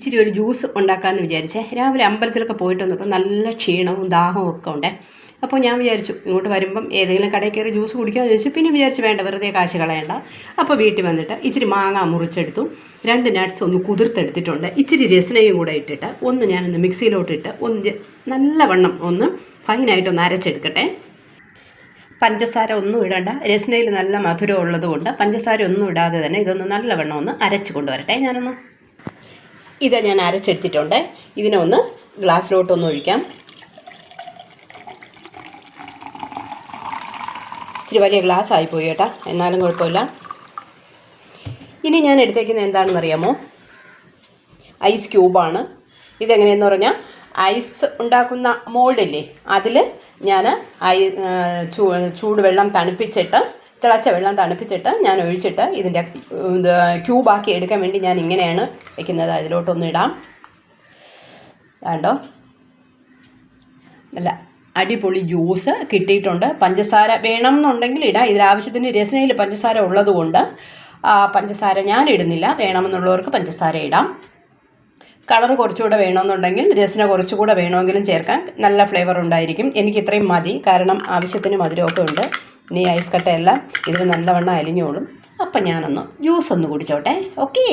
ഇച്ചിരി ഒരു ജ്യൂസ് ഉണ്ടാക്കാമെന്ന് വിചാരിച്ചേ. രാവിലെ അമ്പലത്തിലൊക്കെ പോയിട്ട് വന്നപ്പോൾ നല്ല ക്ഷീണവും ദാഹവും ഒക്കെ ഉണ്ട്. അപ്പോൾ ഞാൻ വിചാരിച്ചു ഇങ്ങോട്ട് വരുമ്പം ഏതെങ്കിലും കടയിൽ കയറി ജ്യൂസ് കുടിക്കാമെന്ന് വിചാരിച്ചു. പിന്നെ വിചാരിച്ചു വേണ്ട, വെറുതെ കാശ് കളയണ്ട. അപ്പോൾ വീട്ടിൽ വന്നിട്ട് ഇച്ചിരി മാങ്ങ മുറിച്ചെടുത്തു, 2 നട്ട്സ് ഒന്ന് കുതിർത്തെടുത്തിട്ടുണ്ട്, ഇച്ചിരി രസനയും കൂടെ ഇട്ടിട്ട് ഒന്ന് ഞാനൊന്ന് മിക്സിയിലോട്ടിട്ട് ഒന്ന് നല്ലവണ്ണം ഒന്ന് ഫൈനായിട്ടൊന്ന് അരച്ചെടുക്കട്ടെ. പഞ്ചസാര ഒന്നും ഇടണ്ട, രസനയിൽ നല്ല മധുരം ഉള്ളത് കൊണ്ട് പഞ്ചസാര ഒന്നും ഇടാതെ തന്നെ ഇതൊന്ന് നല്ലവണ്ണം ഒന്ന് അരച്ച് കൊണ്ടുവരട്ടെ. ഇത് ഞാൻ അരച്ചെടുത്തിട്ടുണ്ട്. ഇതിനെ ഒന്ന് ഗ്ലാസ്സിലോട്ടൊന്ന് ഒഴിക്കാം. ഇച്ചിരി വലിയ ഗ്ലാസ് ആയിപ്പോയി കേട്ടോ, എന്നാലും കുഴപ്പമില്ല. ഇനി ഞാൻ എടുത്തേക്കുന്നത് എന്താണെന്നറിയാമോ? ഐസ് ക്യൂബാണ്. ഇതെങ്ങനെയെന്ന് പറഞ്ഞാൽ ഐസ് ഉണ്ടാക്കുന്ന മോൾഡില്ലേ, അതിൽ ഞാൻ ചൂടുവെള്ളം തണുപ്പിച്ചിട്ട്, തിളച്ച വെള്ളം തണുപ്പിച്ചിട്ട് ഞാൻ ഒഴിച്ചിട്ട് ഇതിൻ്റെ ക്യൂബാക്കി എടുക്കാൻ വേണ്ടി ഞാൻ ഇങ്ങനെയാണ് വയ്ക്കുന്നത്. അതിലോട്ടൊന്ന് ഇടാം. കണ്ടോ, നല്ല അടിപൊളി ജ്യൂസ് കിട്ടിയിട്ടുണ്ട്. പഞ്ചസാര വേണം എന്നുണ്ടെങ്കിൽ ഇടാം. ഇതിലാവശ്യത്തിന് രസനയിൽ പഞ്ചസാര ഉള്ളതുകൊണ്ട് പഞ്ചസാര ഞാൻ ഇടുന്നില്ല. വേണമെന്നുള്ളവർക്ക് പഞ്ചസാര ഇടാം. കളർ കുറച്ചുകൂടെ വേണമെന്നുണ്ടെങ്കിൽ രസന കുറച്ചുകൂടെ വേണമെങ്കിലും ചേർക്കാം. നല്ല ഫ്ലേവർ ഉണ്ടായിരിക്കും. എനിക്ക് ഇത്രയും മതി, കാരണം ആവശ്യത്തിന് മധുരമൊക്കെ ഉണ്ട്. ഇനി ഐസ് കട്ടയെല്ലാം ഇതിന് നല്ലവണ്ണം അലിഞ്ഞോളും. അപ്പം ഞാനൊന്ന് ജ്യൂസ് ഒന്ന് കുടിച്ചോട്ടെ. ഓക്കെ.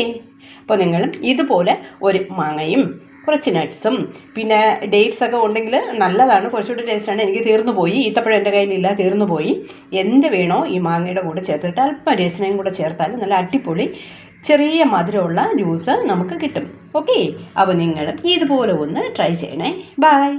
അപ്പോൾ നിങ്ങളും ഇതുപോലെ ഒരു മാങ്ങയും കുറച്ച് നട്ട്സും പിന്നെ ഡേറ്റ്സ് ഒക്കെ ഉണ്ടെങ്കിൽ നല്ലതാണ്, കുറച്ചുകൂടി ടേസ്റ്റാണ്. എനിക്ക് തീർന്നു പോയി, ഈത്തപ്പഴം എൻ്റെ കയ്യിലില്ല, തീർന്നു പോയി. എന്ത് വേണോ ഈ മാങ്ങയുടെ കൂടെ ചേർത്തിട്ട് അല്പം രസനയും കൂടെ ചേർത്താൽ നല്ല അടിപൊളി ചെറിയ മധുരമുള്ള ജ്യൂസ് നമുക്ക് കിട്ടും. ഓക്കെ. അപ്പോൾ നിങ്ങളും ഇതുപോലെ ഒന്ന് ട്രൈ ചെയ്യണേ. ബൈ.